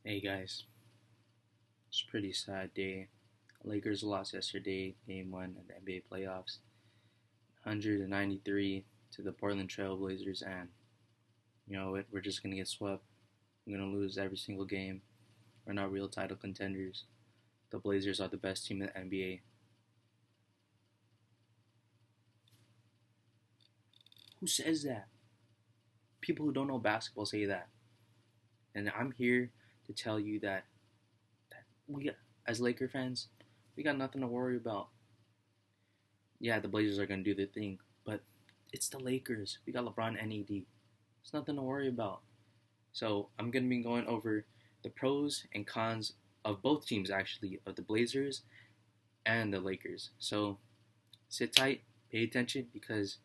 Hey guys, it's a pretty sad day. Lakers lost yesterday, game one of the NBA playoffs, 193 to the Portland Trail Blazers, and you know what? We're just gonna get swept. We're gonna lose every single game. We're not real title contenders. The Blazers are the best team in the NBA. Who says that? People who don't know basketball say that, and I'm here to tell you that we, as Laker fans, we got nothing to worry about. Yeah, the Blazers are gonna do their thing, but it's the Lakers. We got LeBron and AD. It's nothing to worry about. So I'm gonna be going over the pros and cons of both teams, actually, of the Blazers and the Lakers. So sit tight, pay attention, because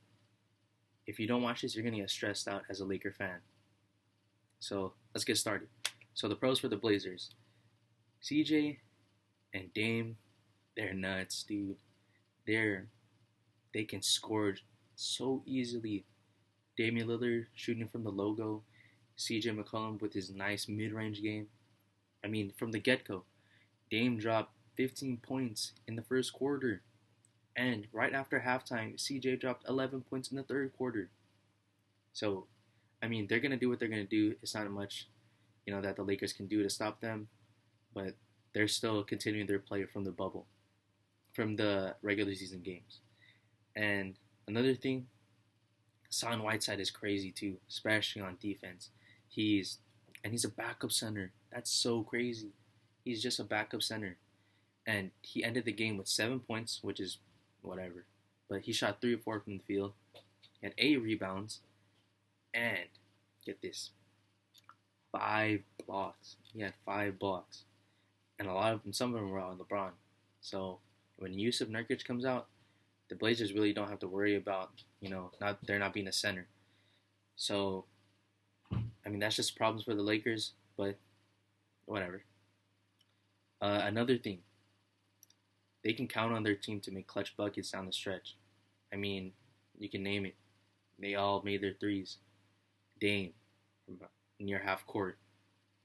if you don't watch this, you're gonna get stressed out as a Laker fan. So let's get started. So the pros for the Blazers: CJ and Dame, they're nuts, dude. They're they can score so easily. Damian Lillard shooting from the logo, CJ McCollum with his nice mid-range game. I mean, from the get-go, Dame dropped 15 points in the first quarter, and right after halftime, CJ dropped 11 points in the third quarter. So, I mean, they're gonna do what they're gonna do. It's not much, that the Lakers can do to stop them, but they're still continuing their play from the bubble, from the regular season games. And another thing, Son Whiteside is crazy too, especially on defense. He's he's a backup center. That's so crazy. He's just a backup center, and he ended the game with 7 points, which is whatever. But he shot 3 or 4 from the field. He had 8 rebounds, and get this, 5 blocks. He had 5 blocks, and a lot of them, some of them were on LeBron. So when Yusuf Nurkic comes out, the Blazers really don't have to worry about not being a center. So I mean that's just problems for the Lakers, but whatever. Another thing, they can count on their team to make clutch buckets down the stretch. I mean, you can name it. They all made their threes. Dame from near half court.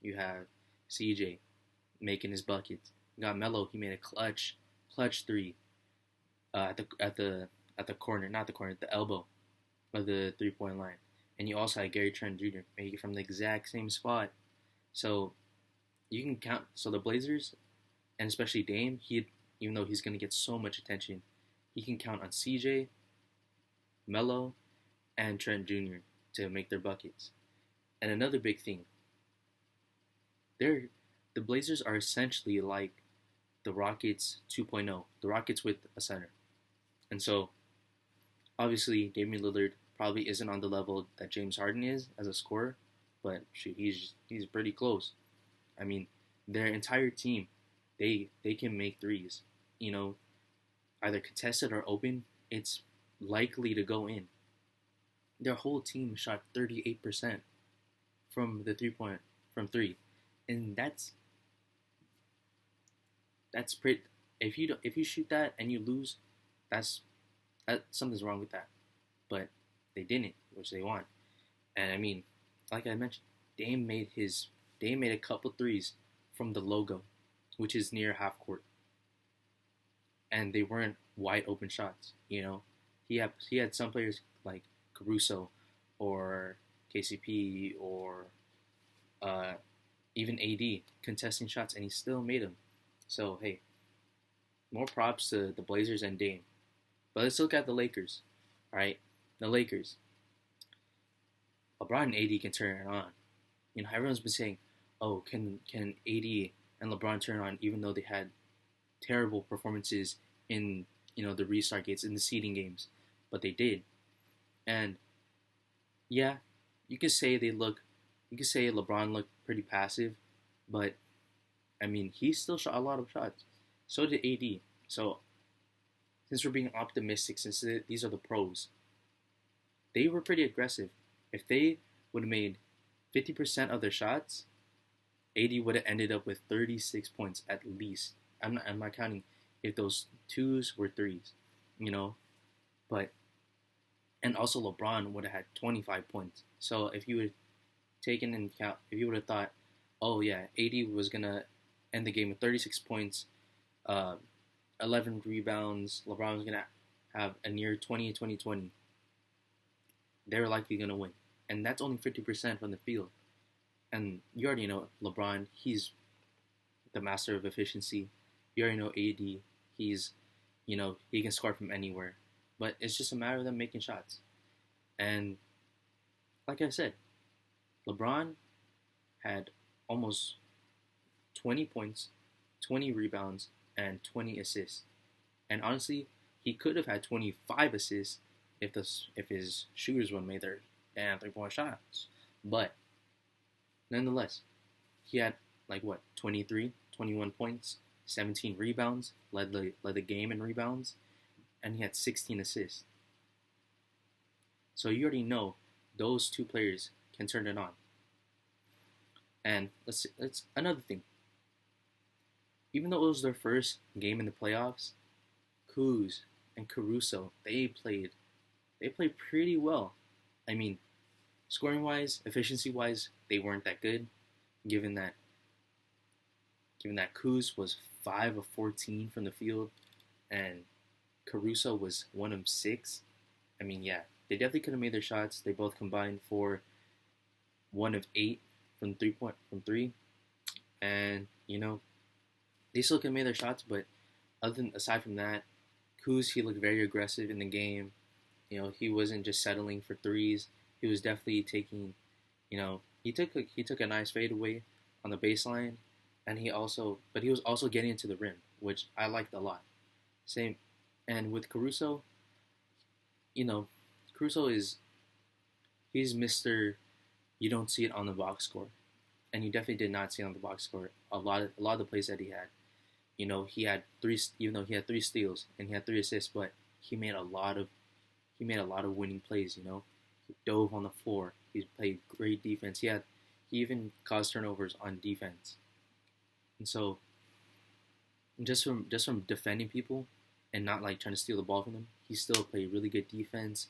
You have CJ making his buckets. You got Melo. He made a clutch three at the corner, not the corner, the elbow of the 3 point line. And you also had Gary Trent Jr. make it from the exact same spot. So you can count. So the Blazers, and especially Dame, even though he's gonna get so much attention, he can count on CJ, Melo, and Trent Jr. to make their buckets. And another big thing, the Blazers are essentially like the Rockets 2.0, the Rockets with a center. And so, obviously, Damian Lillard probably isn't on the level that James Harden is as a scorer, but shoot, he's pretty close. I mean, their entire team, they can make threes. You know, either contested or open, it's likely to go in. Their whole team shot 38% from the 3 point from three, and that's pretty. If you shoot that and you lose, that something's wrong with that. But they didn't, which they want. And I mean, like I mentioned, Dame made a couple threes from the logo, which is near half court, and they weren't wide open shots. He had some players like Caruso or KCP or uh, even AD contesting shots, and he still made them. So hey, more props to the Blazers and Dame. But let's look at the Lakers. All right, the Lakers. LeBron and AD can turn it on. Everyone's been saying, "Oh, can AD and LeBron turn on?" Even though they had terrible performances in the restart games, in the seeding games, but they did. And yeah, you could say LeBron looked pretty passive, but I mean he still shot a lot of shots. So did AD. So since we're being optimistic, since these are the pros, they were pretty aggressive. If they would have made 50% of their shots, AD would have ended up with 36 points at least. I'm not counting if those twos were threes, you know. But and also LeBron would have had 25 points. So if you would taken into account, if you would have thought, oh yeah, AD was gonna end the game with 36 points, uh, 11 rebounds. LeBron was gonna have a near 20 20 20. They were likely gonna win, and that's only 50% from the field. And you already know LeBron, he's the master of efficiency. You already know AD, he's he can score from anywhere, but it's just a matter of them making shots. And like I said, LeBron had almost 20 points, 20 rebounds, and 20 assists. And honestly, he could have had 25 assists if his shooters would have made their damn 3-point shots. But nonetheless, he had like what 23, 21 points, 17 rebounds, led the game in rebounds, and he had 16 assists. So you already know those two players can turn it on. And let's another thing. Even though it was their first game in the playoffs, Kuz and Caruso they played pretty well. I mean, scoring wise, efficiency wise, they weren't that good. Given that Kuz was 5 of 14 from the field, and Caruso was 1 of 6. I mean, yeah, they definitely could have made their shots. They both combined for 1 of 8 from 3, and they still could have made their shots. But aside from that, Kuz, he looked very aggressive in the game. He wasn't just settling for threes. He was definitely taking, he took a nice fadeaway on the baseline, and he was also getting into the rim, which I liked a lot. Same, and with Caruso, Caruso he's Mister. You don't see it on the box score, and you definitely did not see it on the box score. A lot of the plays that he had, he had three, even though he had 3 steals and he had 3 assists, but he made a lot of winning plays. He dove on the floor. He played great defense. He even caused turnovers on defense. And so just from defending people and not like trying to steal the ball from them, he still played really good defense.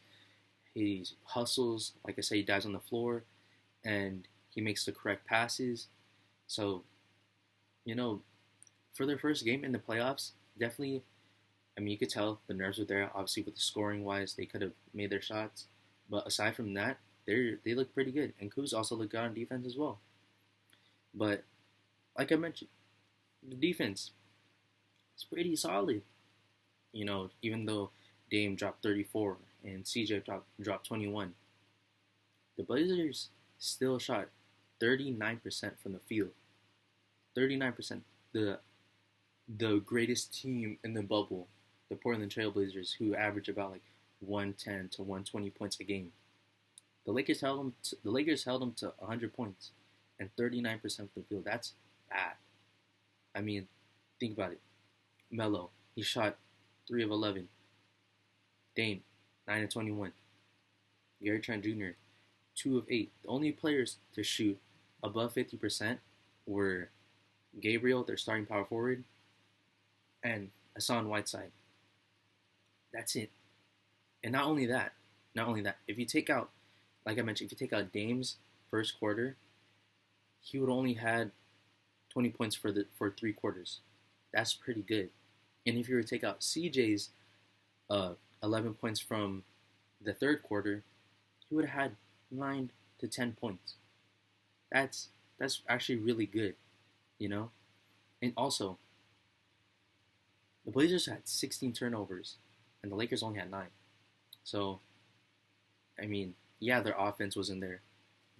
He hustles, like I said, he dives on the floor, and he makes the correct passes. So, for their first game in the playoffs, definitely. I mean, you could tell the nerves were there. Obviously, with the scoring wise, they could have made their shots. But aside from that, they look pretty good. And Kuz also looked good on defense as well. But like I mentioned, the defense is pretty solid. Even though Dame dropped 34 and CJ dropped 21, the Blazers still shot 39% from the field. 39%. The greatest team in the bubble, the Portland Trail Blazers, who average about like 110 to 120 points a game. The Lakers held them to 100 points and 39% from the field. That's bad. I mean, think about it. Melo, he shot 3 of 11. Dame, 9 of 21. Gary Trent Jr., 2 of 8. The only players to shoot above 50% were Gabriel, their starting power forward, and Hassan Whiteside. That's it. And not only that, if you take out, like I mentioned, if you take out Dame's first quarter, he would only had 20 points for 3 quarters. That's pretty good. And if you were to take out CJ's 11 points from the third quarter, he would have had 9 to 10 points. That's actually really good, And also, the Blazers had 16 turnovers, and the Lakers only had 9. So, I mean, yeah, their offense wasn't there,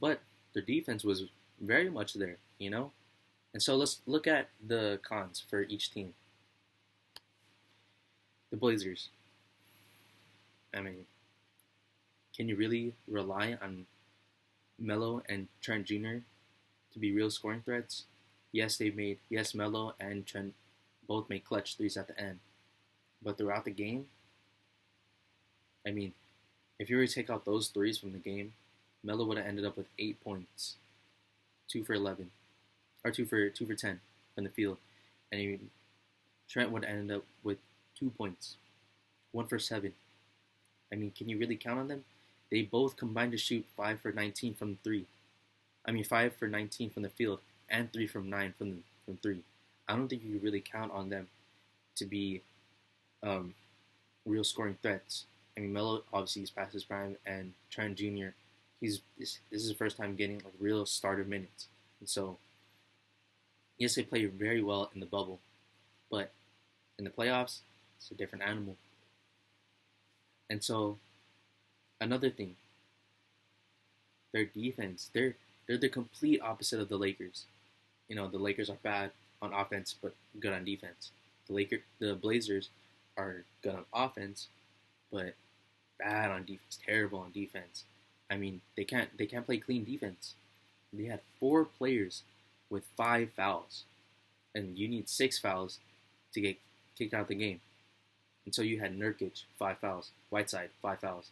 but their defense was very much there, And so let's look at the cons for each team. The Blazers. I mean, can you really rely on Melo and Trent Jr. to be real scoring threats? Yes, Melo and Trent both made clutch threes at the end. But throughout the game, I mean, if you were to take out those threes from the game, Melo would have ended up with 8 points, 2 for 11, or 2 for 10 from the field, and Trent would have ended up with 2 points, 1 for 7. I mean, can you really count on them? They both combined to shoot 5 for 19 from 3. 5 for 19 from the field, and 3 from 9 from 3. I don't think you can really count on them to be um, real scoring threats. I mean, Melo obviously he's past his prime, and Trent Jr. This is his first time getting like real starter minutes, and so yes, they play very well in the bubble, but in the playoffs, it's a different animal. And so another thing, their defense, they're the complete opposite of the Lakers. You know, the Lakers are bad on offense but good on defense. The Blazers are good on offense but bad on defense, terrible on defense. I mean, they can't play clean defense. They had 4 players with 5 fouls, and you need 6 fouls to get kicked out of the game. And so you had Nurkic 5 fouls, Whiteside 5 fouls,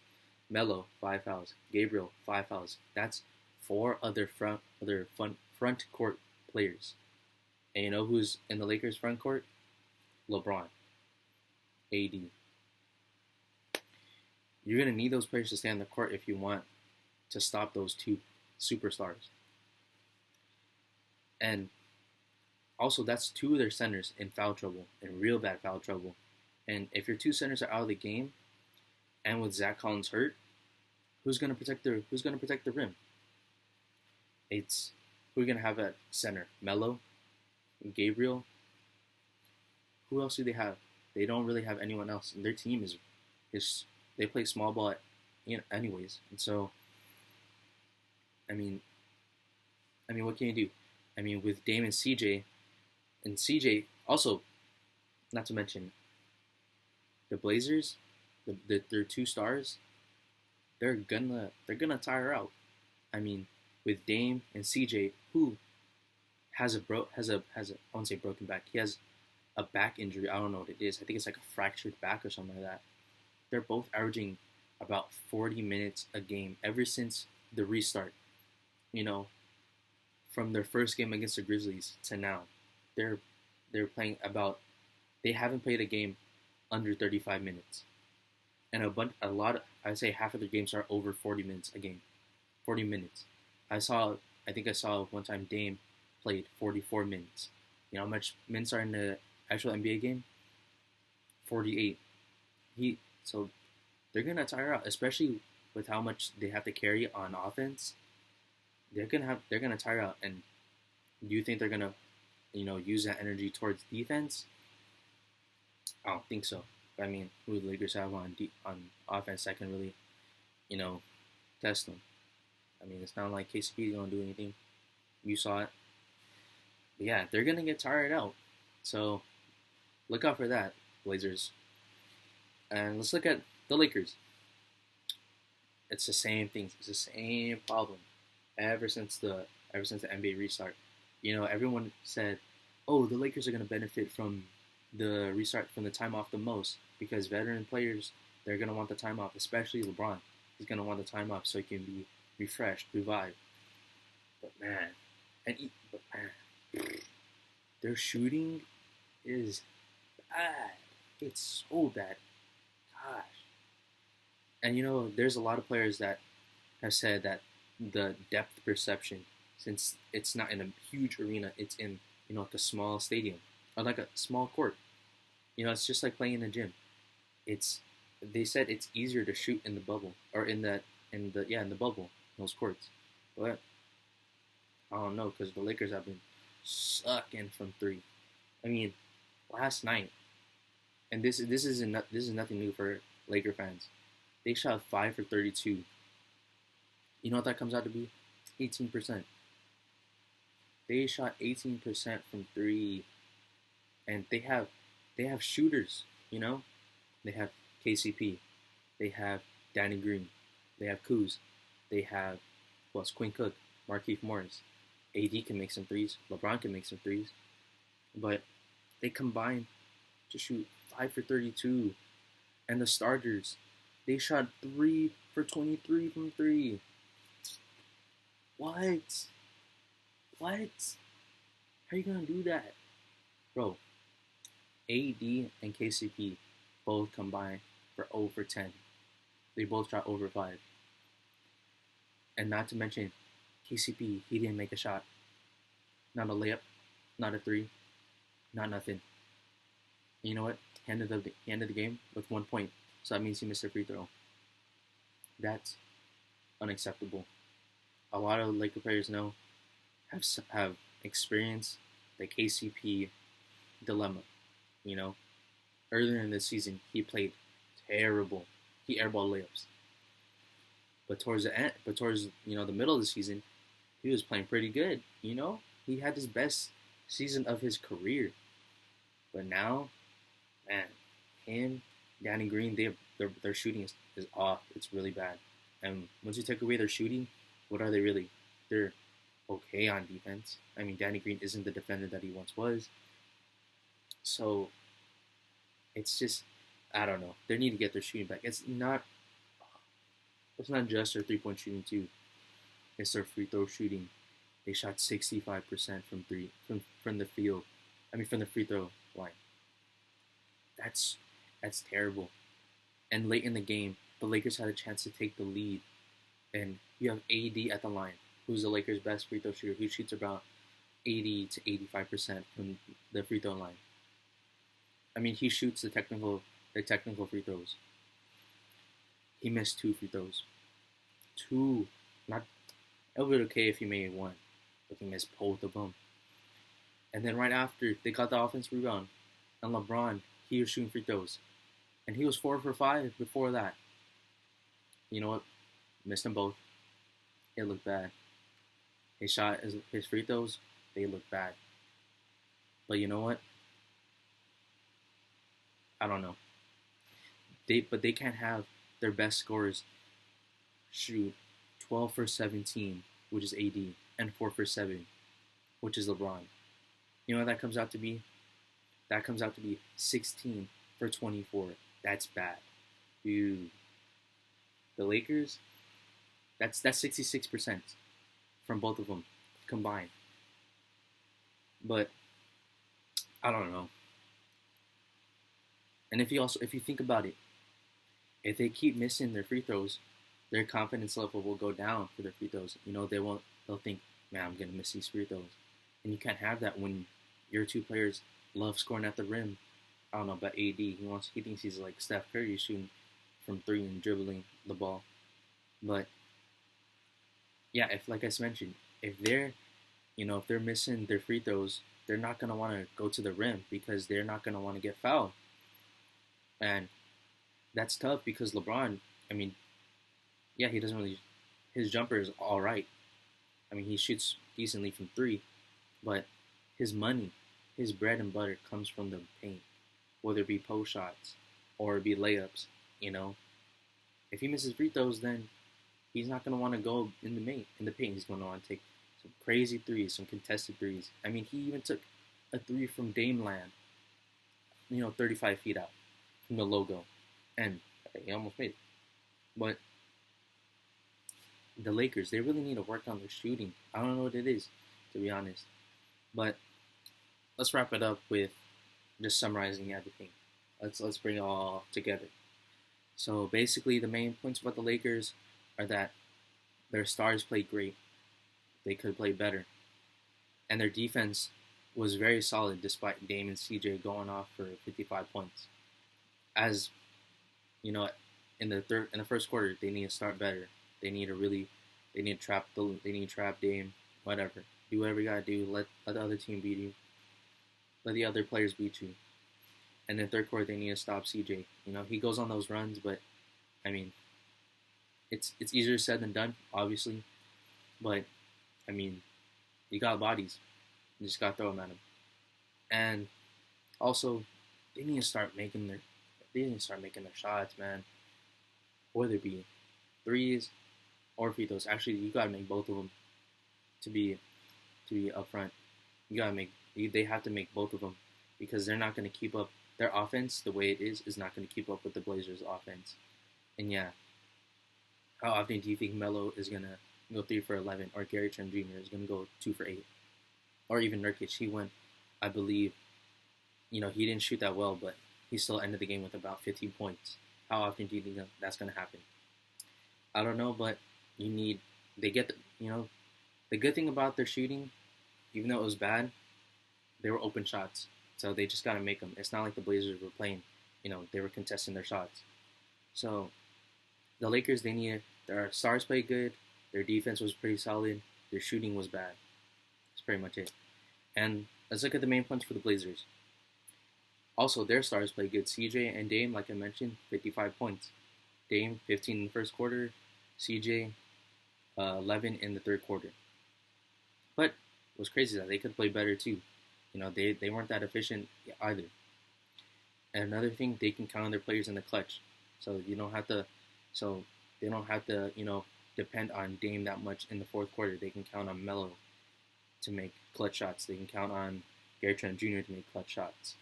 Melo 5 fouls, Gabriel 5 fouls. That's 4 other front court players. And you know who's in the Lakers front court? LeBron, AD. You're gonna need those players to stay on the court if you want to stop those 2 superstars. And also, that's 2 of their centers in foul trouble, in real bad foul trouble. And if your 2 centers are out of the game, and with Zach Collins hurt, who's gonna protect the rim? It's who are gonna have at center? Melo, Gabriel. Who else do they have? They don't really have anyone else, and their team is they play small ball, anyways. And so, I mean, what can you do? I mean, with Dame and CJ also, not to mention, the Blazers, their 2 stars, they're gonna tire out. I mean, with Dame and CJ, who has a I won't say broken back. He has a back injury. I don't know what it is. I think it's like a fractured back or something like that. They're both averaging about 40 minutes a game ever since the restart. You know, from their first game against the Grizzlies to now, they're playing about. They haven't played a game under 35 minutes, and I'd say half of their games are over 40 minutes a game. 40 minutes. I think I saw one time Dame played 44 minutes. You know how much minutes are in the actual NBA game? 48. So they're gonna tire out, especially with how much they have to carry on offense. They're gonna tire out, and do you think they're gonna, use that energy towards defense? I don't think so. I mean, who do the Lakers have on offense that can really, test them? I mean, it's not like KCP is gonna do anything. You saw it. But yeah, they're gonna get tired out. So look out for that, Blazers. And let's look at the Lakers. It's the same thing. It's the same problem ever since the NBA restart. Everyone said, "Oh, the Lakers are going to benefit from the restart, from the time off the most, because veteran players, they're going to want the time off, especially LeBron. He's going to want the time off so he can be refreshed, revived." But man, their shooting is bad. It's so bad. Gosh. And there's a lot of players that have said that the depth perception, since it's not in a huge arena, it's in like a small stadium or like a small court. It's just like playing in a gym. They said it's easier to shoot in the bubble or in the bubble, those courts. But I don't know, because the Lakers have been sucking from 3. I mean, last night, and this is nothing new for Laker fans. They shot 5 for 32. You know what that comes out to be? 18%. They shot 18% from 3, and they have shooters. They have KCP, they have Danny Green, they have Kuz, they have Quinn Cook, Markieff Morris. AD can make some threes. LeBron can make some threes, but they combine to shoot 5 for 32, and the starters, they shot 3 for 23 from 3. What? How are you gonna do that, bro? AD and KCP both combined for 0 for 10. They both shot over 5. And not to mention, KCP, he didn't make a shot. not a layup, not a three, not nothing. And you know what? He ended the game with 1 point. So that means he missed a free throw. That's unacceptable. A lot of Laker players know have experienced the KCP dilemma. You know, earlier in the season he played terrible. He airballed layups. But towards the middle of the season, he was playing pretty good. He had his best season of his career. But now, man, him, Danny Green, their shooting is off. It's really bad. And once you take away their shooting, what are they really? They're okay on defense. I mean, Danny Green isn't the defender that he once was. So it's just, I don't know. They need to get their shooting back. It's not just their 3-point shooting too. It's their free throw shooting. They shot 65% from the field. I mean, from the free throw line. That's terrible. And late in the game, the Lakers had a chance to take the lead, and you have AD at the line, who's the Lakers' best free throw shooter. He shoots about 80 to 85% from the free throw line. I mean, he shoots the technical free throws. He missed 2 free throws. 2. Not. It would be okay if he made 1, but he missed both of them. And then right after, they got the offense rebound. And LeBron, he was shooting free throws. And he was 4 for 5 before that. You know what? Missed them both. It looked bad. His shot, his free throws, they looked bad. But you know what? I don't know. But they can't have their best scorers shoot 12 for 17, which is AD, and 4 for 7, which is LeBron. You know what that comes out to be? That comes out to be 16 for 24. That's bad. Dude. The Lakers, that's 66% from both of them combined. But I don't know. And if you think about it, if they keep missing their free throws, their confidence level will go down for their free throws. They'll think, man, I'm gonna miss these free throws. And you can't have that when your 2 players love scoring at the rim. I don't know about AD. He thinks he's like Steph Curry shooting from 3 and dribbling the ball. But yeah, like I mentioned, if they're missing their free throws, they're not gonna want to go to the rim because they're not gonna want to get fouled. And that's tough because LeBron, I mean, yeah, he doesn't really, his jumper is all right. I mean, he shoots decently from 3, but his money, his bread and butter comes from the paint, whether it be post shots or it be layups. If he misses free throws, then he's not going to want to go in the paint. He's going to want to take some crazy threes, some contested threes. I mean, he even took a 3 from Dame Land, 35 feet out from the logo, and he almost made it. But the Lakers, they really need to work on their shooting. I don't know what it is, to be honest. But let's wrap it up with just summarizing everything. Let's bring it all together. So basically, the main points about the Lakers are that their stars played great. They could play better. And their defense was very solid despite Dame and CJ going off for 55 points. As you know, in the first quarter, they need to start better. They need to trap Dame, whatever. Do whatever you gotta do. Let the other team beat you. Let the other players beat you. And in the third quarter, they need to stop CJ. He goes on those runs, but I mean, it's easier said than done, obviously. But I mean, you got bodies. You just gotta throw them at him. And also, they need to start making their shots, man. Whether it be threes or free throws. Actually, you gotta make both of them to be upfront. They have to make both of them because they're not going to keep up. Their offense, the way it is not going to keep up with the Blazers' offense. And yeah, how often do you think Melo is going to go 3 for 11, or Gary Trent Jr. is going to go 2 for 8, or even Nurkic? He went, I believe, he didn't shoot that well, but he still ended the game with about 15 points. How often do you think that's going to happen? I don't know, but the good thing about their shooting even though it was bad, they were open shots, so they just gotta make them. It's not like the Blazers were playing, they were contesting their shots. So the Lakers, they need their stars played good, their defense was pretty solid, their shooting was bad. That's pretty much it. And let's look at the main points for the Blazers. Also, their stars played good. CJ and Dame, like I mentioned, 55 points. Dame, 15 in the first quarter. CJ, 11 in the third quarter. But what's crazy is that they could play better too. They weren't that efficient either. And another thing, they can count on their players in the clutch. So you don't have to. So they don't have to, depend on Dame that much in the fourth quarter. They can count on Melo to make clutch shots. They can count on Gary Trent Jr. to make clutch shots.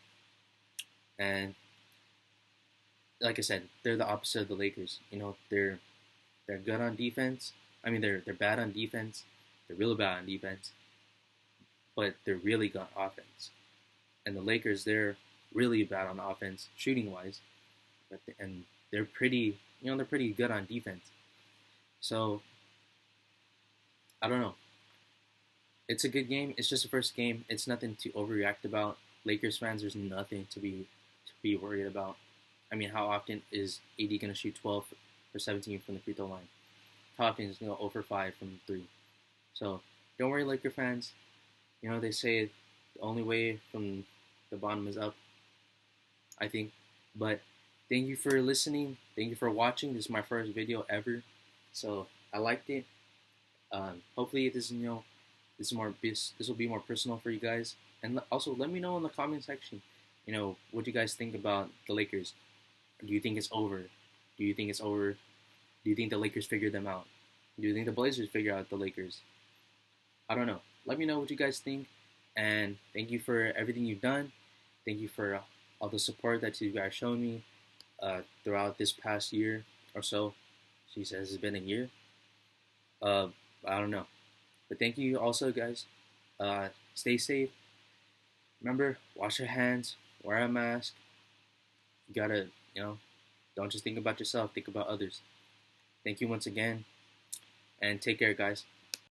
And like I said, they're the opposite of the Lakers. They're good on defense. I mean, they're bad on defense. They're really bad on defense, but they're really good on offense. And the Lakers, they're really bad on offense, shooting wise, and they're pretty good on defense. So I don't know. It's a good game. It's just the first game. It's nothing to overreact about. Lakers fans, there's nothing to be worried about. I mean, how often is AD gonna shoot 12 or 17 from the free throw line? How often is he gonna go 0 for 5 from 3? So don't worry, Laker fans. They say the only way from the bottom is up, I think. But thank you for listening. Thank you for watching. This is my first video ever, so I liked it. Hopefully, this will be more personal for you guys. And also, let me know in the comment section. What do you guys think about the Lakers? Do you think it's over? Do you think it's over? Do you think the Lakers figured them out? Do you think the Blazers figure out the Lakers? I don't know. Let me know what you guys think. And thank you for everything you've done. Thank you for all the support that you guys shown me throughout this past year or so. She says it's been a year. I don't know. But thank you also, guys. Stay safe. Remember, wash your hands, wear a mask. You gotta, don't just think about yourself, think about others. Thank you once again, and take care, guys.